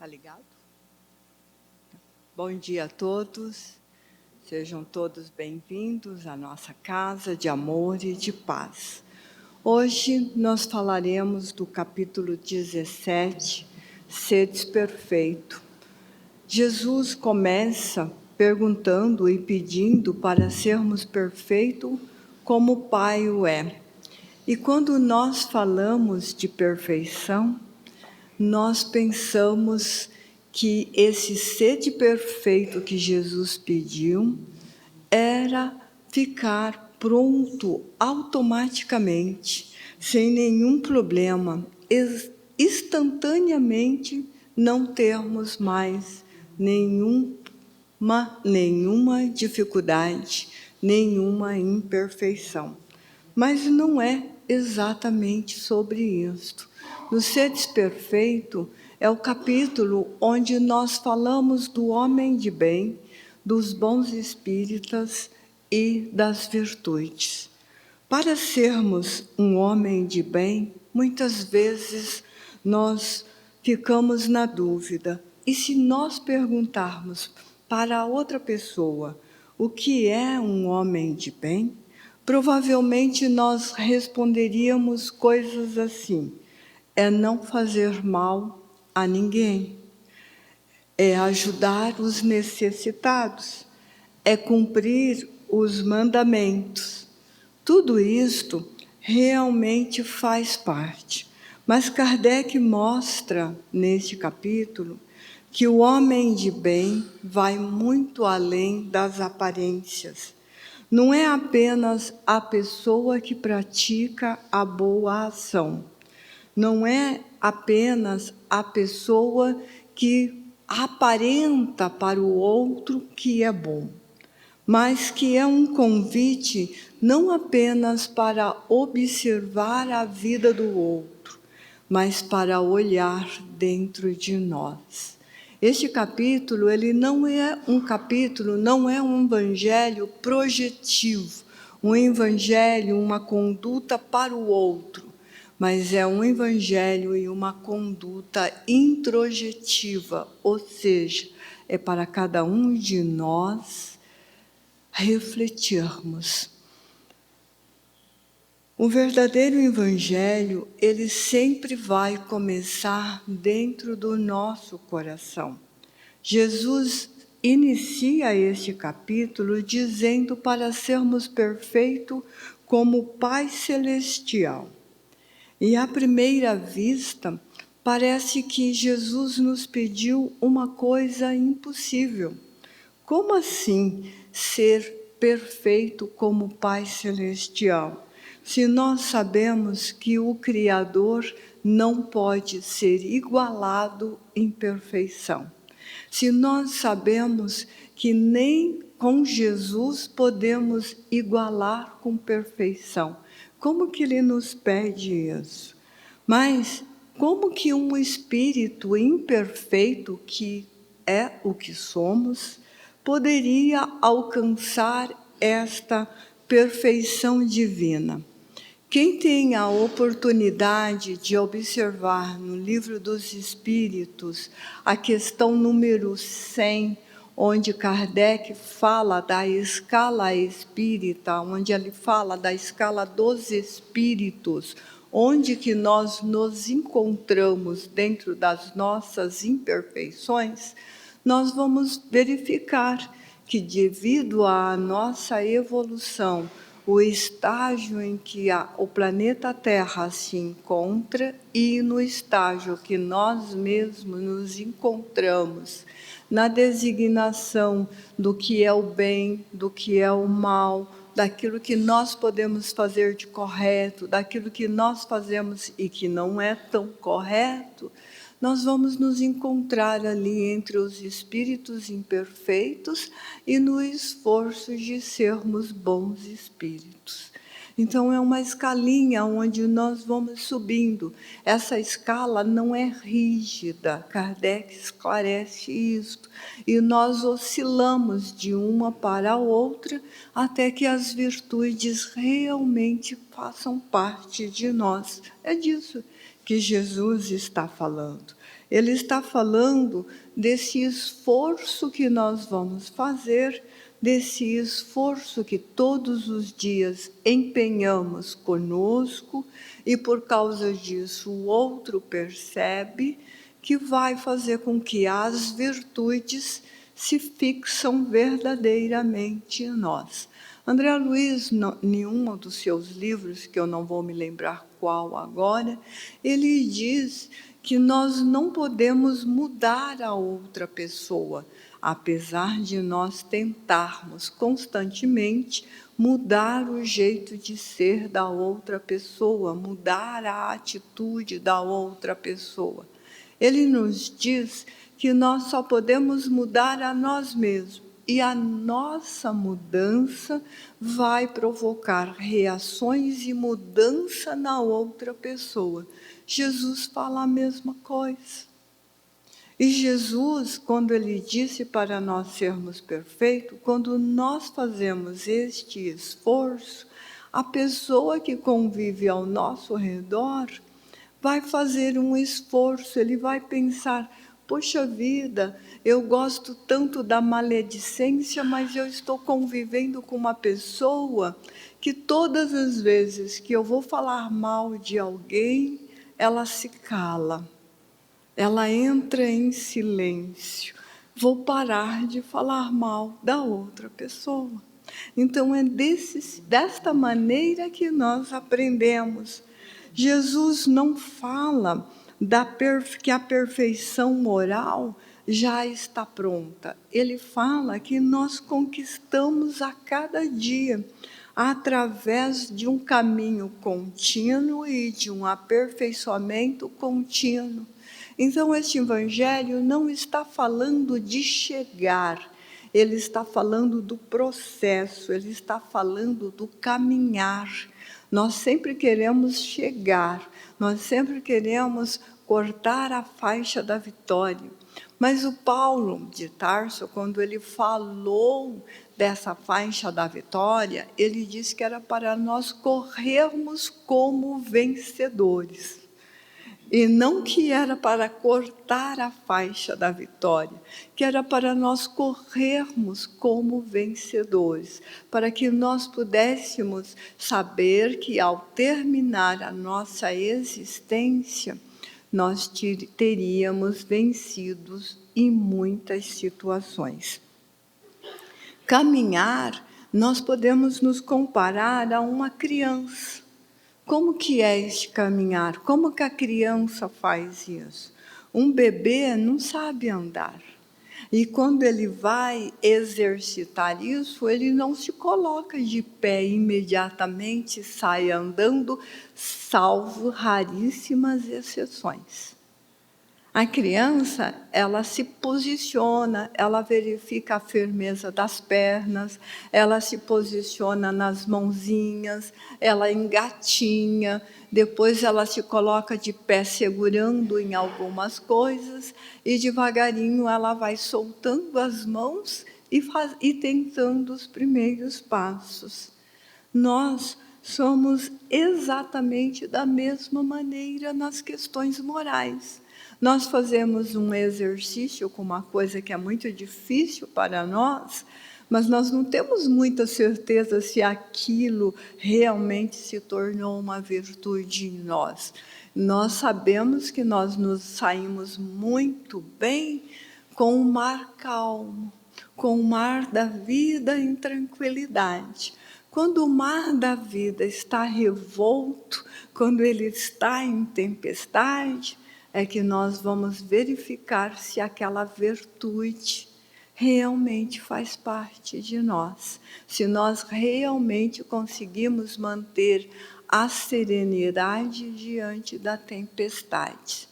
Tá ligado? Bom dia a todos. Sejam todos bem-vindos à nossa casa de amor e de paz. Hoje nós falaremos do capítulo 17, Sedes Perfeito. Jesus começa perguntando e pedindo para sermos perfeitos como o Pai o é. E quando nós falamos de perfeição, nós pensamos que esse sede perfeito que Jesus pediu era ficar pronto automaticamente, sem nenhum problema, instantaneamente não termos mais nenhuma dificuldade, nenhuma imperfeição. Mas não é exatamente sobre isso. No Sedes Perfeito é o capítulo onde nós falamos do homem de bem, dos bons espíritas e das virtudes. Para sermos um homem de bem, muitas vezes nós ficamos na dúvida. E se nós perguntarmos para outra pessoa o que é um homem de bem, provavelmente nós responderíamos coisas assim: é não fazer mal a ninguém, é ajudar os necessitados, é cumprir os mandamentos. Tudo isto realmente faz parte. Mas Kardec mostra neste capítulo que o homem de bem vai muito além das aparências. Não é apenas a pessoa que pratica a boa ação. Não é apenas a pessoa que aparenta para o outro que é bom, mas que é um convite não apenas para observar a vida do outro, mas para olhar dentro de nós. Este capítulo, ele não é um capítulo, não é um evangelho projetivo, um evangelho, uma conduta para o outro, mas é um evangelho e uma conduta introjetiva, ou seja, é para cada um de nós refletirmos. O verdadeiro evangelho, ele sempre vai começar dentro do nosso coração. Jesus inicia este capítulo dizendo para sermos perfeitos como o Pai Celestial. E à primeira vista, parece que Jesus nos pediu uma coisa impossível. Como assim ser perfeito como o Pai Celestial? Se nós sabemos que o Criador não pode ser igualado em perfeição. Se nós sabemos que nem com Jesus podemos igualar com perfeição, como que Ele nos pede isso? Mas como que um espírito imperfeito, que é o que somos, poderia alcançar esta perfeição divina? Quem tem a oportunidade de observar no Livro dos Espíritos a questão número 100, onde Kardec fala da escala espírita, onde ele fala da escala dos espíritos, onde que nós nos encontramos dentro das nossas imperfeições, nós vamos verificar que, devido à nossa evolução, o estágio em que o planeta Terra se encontra e no estágio que nós mesmos nos encontramos, na designação do que é o bem, do que é o mal, daquilo que nós podemos fazer de correto, daquilo que nós fazemos e que não é tão correto, nós vamos nos encontrar ali entre os espíritos imperfeitos e no esforço de sermos bons espíritos. Então, é uma escalinha onde nós vamos subindo. Essa escala não é rígida, Kardec esclarece isso. E nós oscilamos de uma para a outra até que as virtudes realmente façam parte de nós. É disso que Jesus está falando. Ele está falando desse esforço que nós vamos fazer, desse esforço que todos os dias empenhamos conosco, e por causa disso o outro percebe, que vai fazer com que as virtudes se fixam verdadeiramente em nós. André Luiz, em um dos seus livros, que eu não vou me lembrar qual agora, ele diz que nós não podemos mudar a outra pessoa, apesar de nós tentarmos constantemente mudar o jeito de ser da outra pessoa, mudar a atitude da outra pessoa. Ele nos diz que nós só podemos mudar a nós mesmos, e a nossa mudança vai provocar reações e mudança na outra pessoa. Jesus fala a mesma coisa. E Jesus, quando ele disse para nós sermos perfeitos, quando nós fazemos este esforço, a pessoa que convive ao nosso redor vai fazer um esforço, ele vai pensar: poxa vida, eu gosto tanto da maledicência, mas eu estou convivendo com uma pessoa que todas as vezes que eu vou falar mal de alguém, ela se cala, ela entra em silêncio. Vou parar de falar mal da outra pessoa. Então é desta maneira que nós aprendemos. Jesus não fala que a perfeição moral já está pronta. Ele fala que nós conquistamos a cada dia, através de um caminho contínuo e de um aperfeiçoamento contínuo. Então, este Evangelho não está falando de chegar, ele está falando do processo, ele está falando do caminhar. Nós sempre queremos chegar, nós sempre queremos cortar a faixa da vitória. Mas o Paulo de Tarso, quando ele falou dessa faixa da vitória, ele disse que era para nós corrermos como vencedores. E não que era para cortar a faixa da vitória, que era para nós corrermos como vencedores, para que nós pudéssemos saber que ao terminar a nossa existência, nós teríamos vencidos em muitas situações. Caminhar, nós podemos nos comparar a uma criança. Como que é este caminhar? Como que a criança faz isso? Um bebê não sabe andar. E quando ele vai exercitar isso, ele não se coloca de pé imediatamente, sai andando, salvo raríssimas exceções. A criança, ela se posiciona, ela verifica a firmeza das pernas, ela se posiciona nas mãozinhas, ela engatinha, depois ela se coloca de pé segurando em algumas coisas e devagarinho ela vai soltando as mãos e tentando os primeiros passos. Nós somos exatamente da mesma maneira nas questões morais. Nós fazemos um exercício com uma coisa que é muito difícil para nós, mas nós não temos muita certeza se aquilo realmente se tornou uma virtude em nós. Nós sabemos que nós nos saímos muito bem com o mar calmo, com o mar da vida em tranquilidade. Quando o mar da vida está revolto, quando ele está em tempestade, é que nós vamos verificar se aquela virtude realmente faz parte de nós, se nós realmente conseguimos manter a serenidade diante da tempestade.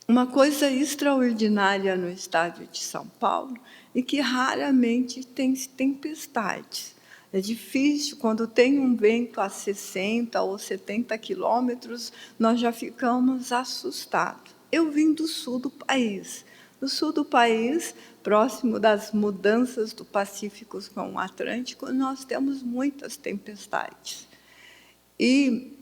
Uma coisa extraordinária no estado de São Paulo é que raramente tem tempestades. É difícil, quando tem um vento a 60 ou 70 quilômetros, nós já ficamos assustados. Eu vim do sul do país. No sul do país, próximo das mudanças do Pacífico com o Atlântico, nós temos muitas tempestades. E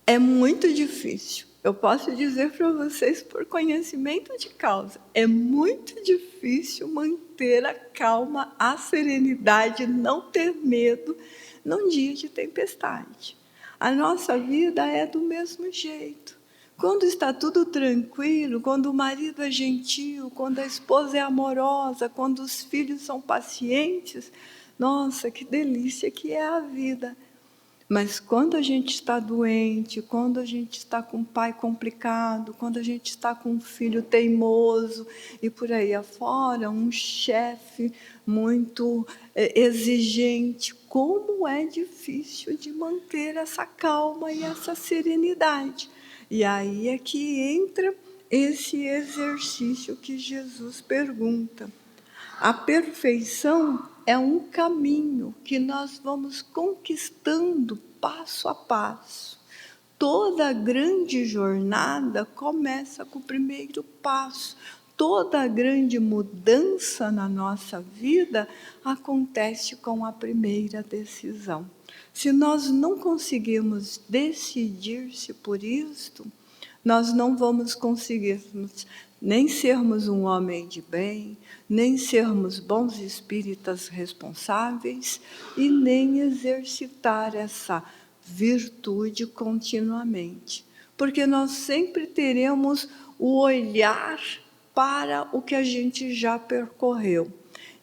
é muito difícil. Eu posso dizer para vocês, por conhecimento de causa, é muito difícil manter a calma, a serenidade, não ter medo num dia de tempestade. A nossa vida é do mesmo jeito. Quando está tudo tranquilo, quando o marido é gentil, quando a esposa é amorosa, quando os filhos são pacientes, nossa, que delícia que é a vida. Mas quando a gente está doente, quando a gente está com um pai complicado, quando a gente está com um filho teimoso e por aí afora, um chefe muito exigente, como é difícil de manter essa calma e essa serenidade. E aí é que entra esse exercício que Jesus pergunta. A perfeição é um caminho que nós vamos conquistando passo a passo. Toda grande jornada começa com o primeiro passo. Toda grande mudança na nossa vida acontece com a primeira decisão. Se nós não conseguirmos decidir-se por isto, nós não vamos conseguir nem sermos um homem de bem, nem sermos bons espíritas responsáveis e nem exercitar essa virtude continuamente. Porque nós sempre teremos o olhar para o que a gente já percorreu.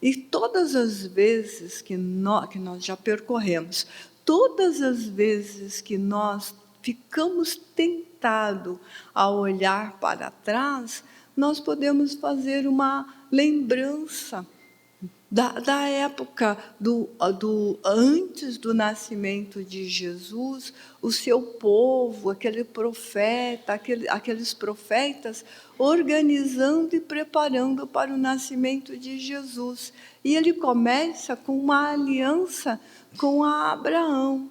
E todas as vezes que nós já percorremos, todas as vezes que nós ficamos tentados a olhar para trás, nós podemos fazer uma lembrança da época antes do nascimento de Jesus, o seu povo, aquele profeta, aqueles profetas, organizando e preparando para o nascimento de Jesus. E ele começa com uma aliança com Abraão.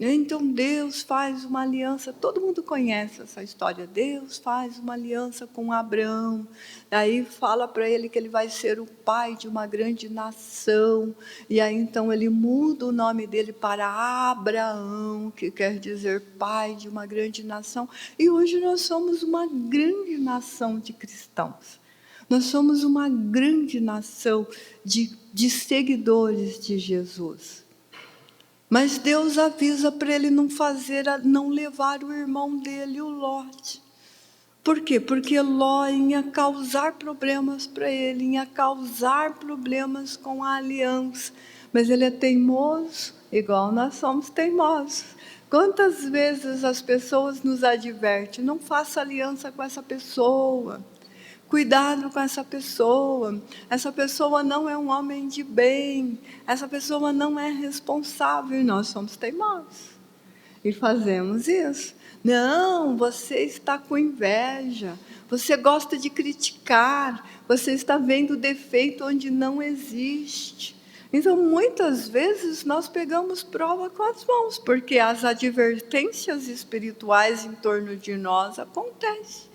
Então Deus faz uma aliança, todo mundo conhece essa história, Deus faz uma aliança com Abraão, aí fala para ele que ele vai ser o pai de uma grande nação, e aí então ele muda o nome dele para Abraão, que quer dizer pai de uma grande nação, e hoje nós somos uma grande nação de cristãos. Nós somos uma grande nação de seguidores de Jesus. Mas Deus avisa para ele não levar o irmão dele, o Ló. Por quê? Porque Ló ia causar problemas para ele, ia causar problemas com a aliança. Mas ele é teimoso, igual nós somos teimosos. Quantas vezes as pessoas nos advertem, não faça aliança com essa pessoa. Cuidado com essa pessoa não é um homem de bem, essa pessoa não é responsável, e nós somos teimosos. E fazemos isso. Não, você está com inveja, você gosta de criticar, você está vendo defeito onde não existe. Então, muitas vezes, nós pegamos prova com as mãos, porque as advertências espirituais em torno de nós acontecem.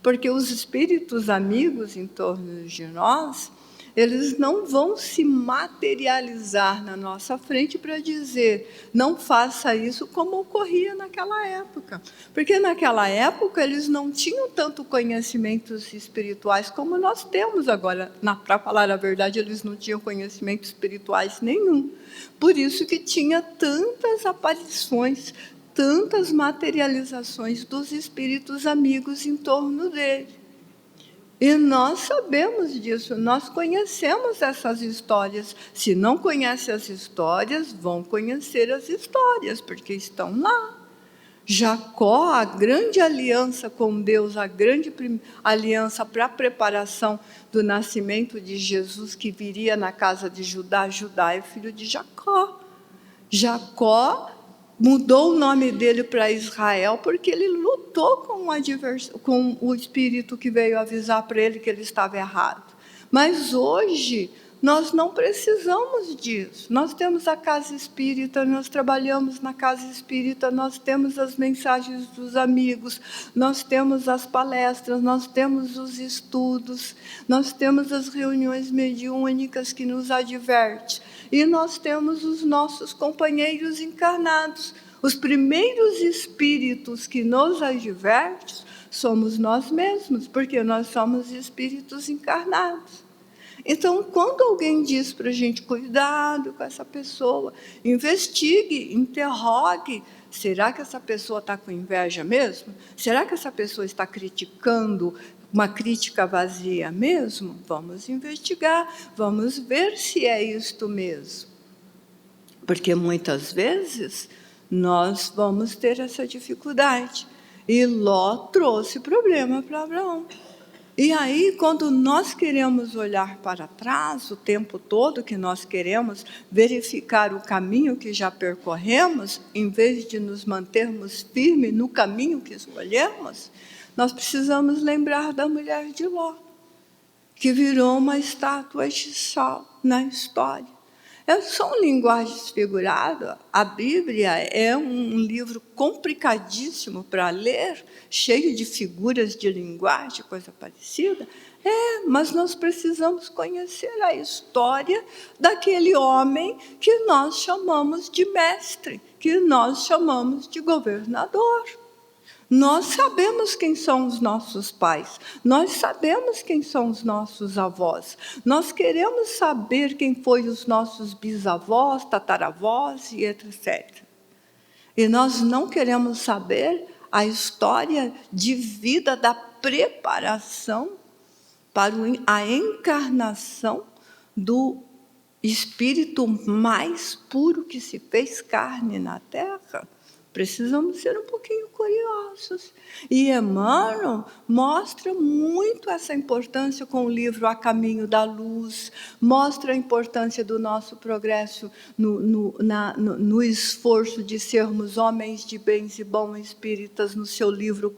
Porque os espíritos amigos em torno de nós, eles não vão se materializar na nossa frente para dizer, não faça isso como ocorria naquela época. Porque naquela época eles não tinham tanto conhecimentos espirituais como nós temos agora. Para falar a verdade, eles não tinham conhecimentos espirituais nenhum. Por isso que tinha tantas aparições, tantas materializações dos espíritos amigos em torno dele. E nós sabemos disso, nós conhecemos essas histórias. Se não conhecem as histórias, vão conhecer as histórias, porque estão lá. Jacó, a grande aliança com Deus, a grande aliança para a preparação do nascimento de Jesus, que viria na casa de Judá. Judá é filho de Jacó. Jacó mudou o nome dele para Israel porque ele lutou com o espírito que veio avisar para ele que ele estava errado. Mas hoje nós não precisamos disso. Nós temos a casa espírita, nós trabalhamos na casa espírita, nós temos as mensagens dos amigos, nós temos as palestras, nós temos os estudos, nós temos as reuniões mediúnicas que nos advertem. E nós temos os nossos companheiros encarnados. Os primeiros espíritos que nos advertem somos nós mesmos, porque nós somos espíritos encarnados. Então, quando alguém diz para a gente, cuidado com essa pessoa, investigue, interrogue, será que essa pessoa está com inveja mesmo? Será que essa pessoa está criticando, uma crítica vazia mesmo? Vamos investigar, vamos ver se é isto mesmo. Porque muitas vezes nós vamos ter essa dificuldade. E Ló trouxe problema para Abraão. E aí, quando nós queremos olhar para trás, o tempo todo que nós queremos verificar o caminho que já percorremos, em vez de nos mantermos firmes no caminho que escolhemos, nós precisamos lembrar da mulher de Ló, que virou uma estátua de sal na história. São linguagens figuradas. A Bíblia é um livro complicadíssimo para ler, cheio de figuras de linguagem, coisa parecida. Mas nós precisamos conhecer a história daquele homem que nós chamamos de mestre, que nós chamamos de governador. Nós sabemos quem são os nossos pais, nós sabemos quem são os nossos avós, nós queremos saber quem foi os nossos bisavós, tataravós e etc. E nós não queremos saber a história de vida da preparação para a encarnação do Espírito mais puro que se fez carne na Terra. Precisamos ser um pouquinho curiosos. E Emmanuel mostra muito essa importância com o livro A Caminho da Luz, mostra a importância do nosso progresso no esforço de sermos homens de bens e bons espíritas no seu livro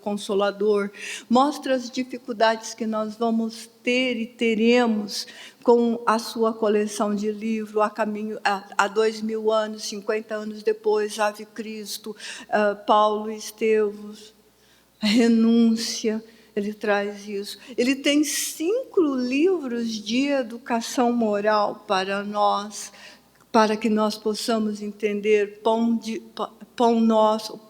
Consolador, mostra as dificuldades que nós vamos ter e teremos com a sua coleção de livros, há 2000 anos, 50 anos depois, Ave Cristo, Paulo Esteves, Renúncia, ele traz isso. Ele tem 5 livros de educação moral para nós, para que nós possamos entender o pão nosso,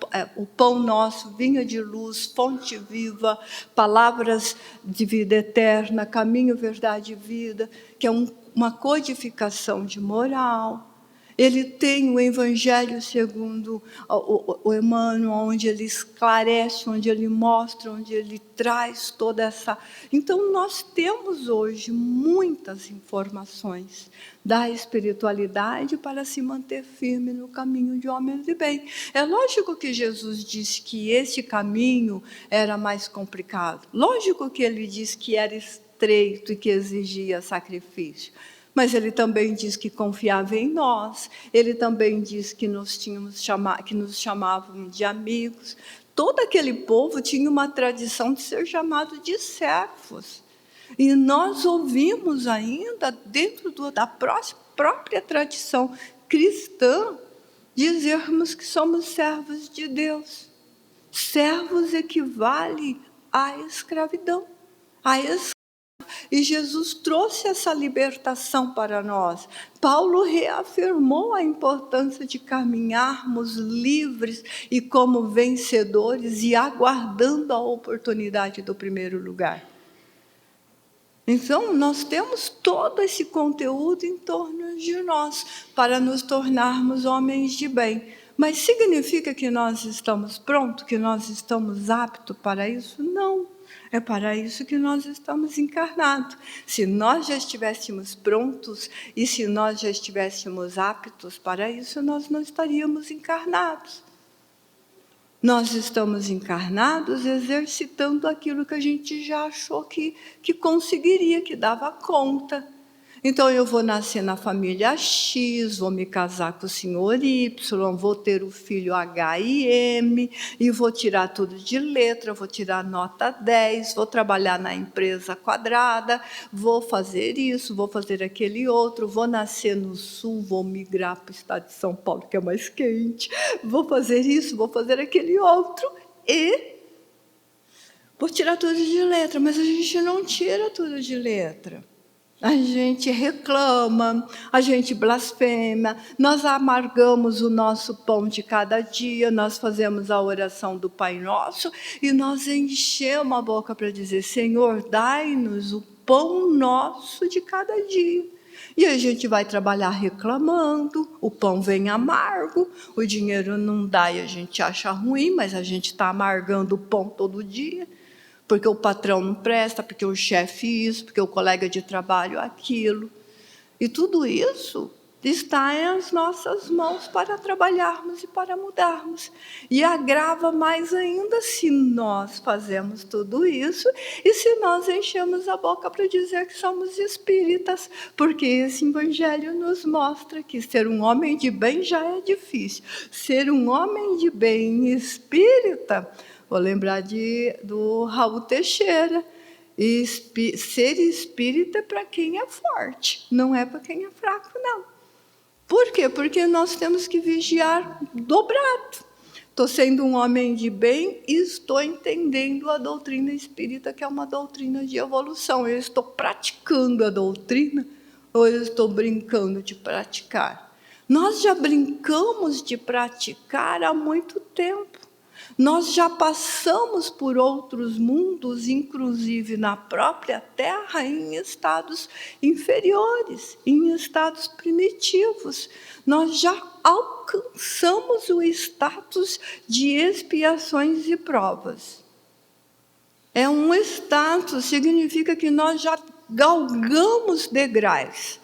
vinha de luz, fonte viva, palavras de vida eterna, caminho, verdade e vida, que é uma codificação de moral. Ele tem o Evangelho segundo o Emmanuel, onde ele esclarece, onde ele mostra, onde ele traz toda essa... Então, nós temos hoje muitas informações da espiritualidade para se manter firme no caminho de homens de bem. É lógico que Jesus disse que esse caminho era mais complicado. Lógico que ele disse que era estreito e que exigia sacrifício. Mas ele também diz que confiava em nós, ele também diz que nos chamavam de amigos. Todo aquele povo tinha uma tradição de ser chamado de servos. E nós ouvimos ainda, dentro da própria tradição cristã, dizermos que somos servos de Deus. Servos equivale à escravidão, E Jesus trouxe essa libertação para nós. Paulo reafirmou a importância de caminharmos livres e como vencedores e aguardando a oportunidade do primeiro lugar. Então, nós temos todo esse conteúdo em torno de nós para nos tornarmos homens de bem. Mas significa que nós estamos prontos, que nós estamos aptos para isso? Não. É para isso que nós estamos encarnados. Se nós já estivéssemos prontos e se nós já estivéssemos aptos para isso, nós não estaríamos encarnados. Nós estamos encarnados exercitando aquilo que a gente já achou que conseguiria, que dava conta. Então, eu vou nascer na família X, vou me casar com o senhor Y, vou ter o filho H e M, e vou tirar tudo de letra, vou tirar nota 10, vou trabalhar na empresa quadrada, vou fazer isso, vou fazer aquele outro, vou nascer no sul, vou migrar para o estado de São Paulo, que é mais quente, vou fazer isso, vou fazer aquele outro, e vou tirar tudo de letra. Mas a gente não tira tudo de letra. A gente reclama, a gente blasfema, nós amargamos o nosso pão de cada dia, nós fazemos a oração do Pai Nosso e nós enchemos a boca para dizer: Senhor, dai-nos o pão nosso de cada dia. E a gente vai trabalhar reclamando, o pão vem amargo, o dinheiro não dá e a gente acha ruim, mas a gente está amargando o pão todo dia. Porque o patrão não presta, porque o chefe isso, porque o colega de trabalho aquilo. E tudo isso está em nossas mãos para trabalharmos e para mudarmos. E agrava mais ainda se nós fazemos tudo isso e se nós enchemos a boca para dizer que somos espíritas, porque esse evangelho nos mostra que ser um homem de bem já é difícil. Ser um homem de bem espírita, vou lembrar do Raul Teixeira, ser espírita é para quem é forte, não é para quem é fraco, não. Por quê? Porque nós temos que vigiar dobrado. Estou sendo um homem de bem e estou entendendo a doutrina espírita, que é uma doutrina de evolução. Eu estou praticando a doutrina ou eu estou brincando de praticar? Nós já brincamos de praticar há muito tempo. Nós já passamos por outros mundos, inclusive na própria Terra, em estados inferiores, em estados primitivos. Nós já alcançamos o status de expiações e provas. É um status, significa que nós já galgamos degraus,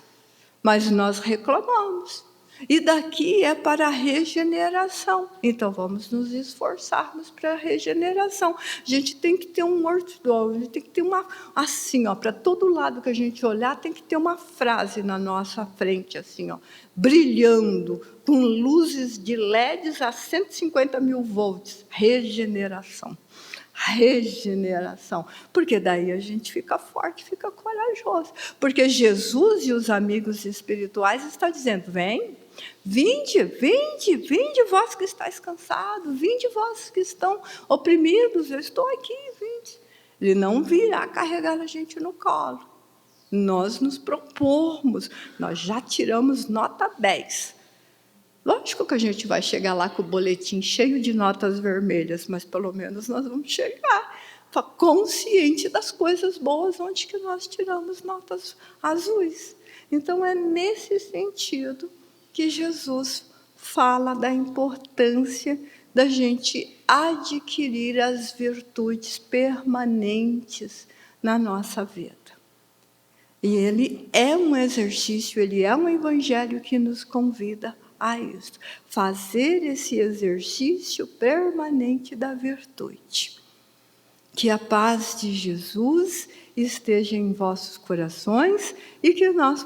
mas nós reclamamos. E daqui é para a regeneração. Então, vamos nos esforçarmos para a regeneração. A gente tem que ter um ortodoxo, a gente tem que ter uma... Assim, para todo lado que a gente olhar, tem que ter uma frase na nossa frente, assim, brilhando, com luzes de LEDs a 150 mil volts. Regeneração. Regeneração, porque daí a gente fica forte, fica corajoso, porque Jesus e os amigos espirituais estão dizendo: vinde vós que estáis cansados, vinde vós que estão oprimidos, eu estou aqui, vinde. Ele não virá carregar a gente no colo, nós nos propomos, nós já tiramos nota 10. Lógico que a gente vai chegar lá com o boletim cheio de notas vermelhas, mas pelo menos nós vamos chegar consciente das coisas boas, onde que nós tiramos notas azuis. Então, é nesse sentido que Jesus fala da importância da gente adquirir as virtudes permanentes na nossa vida. E ele é um exercício, ele é um evangelho que nos convida a isso, fazer esse exercício permanente da virtude. Que a paz de Jesus esteja em vossos corações e que nós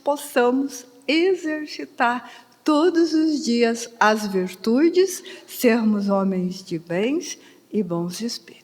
possamos exercitar todos os dias as virtudes, sermos homens de bens e bons espíritos.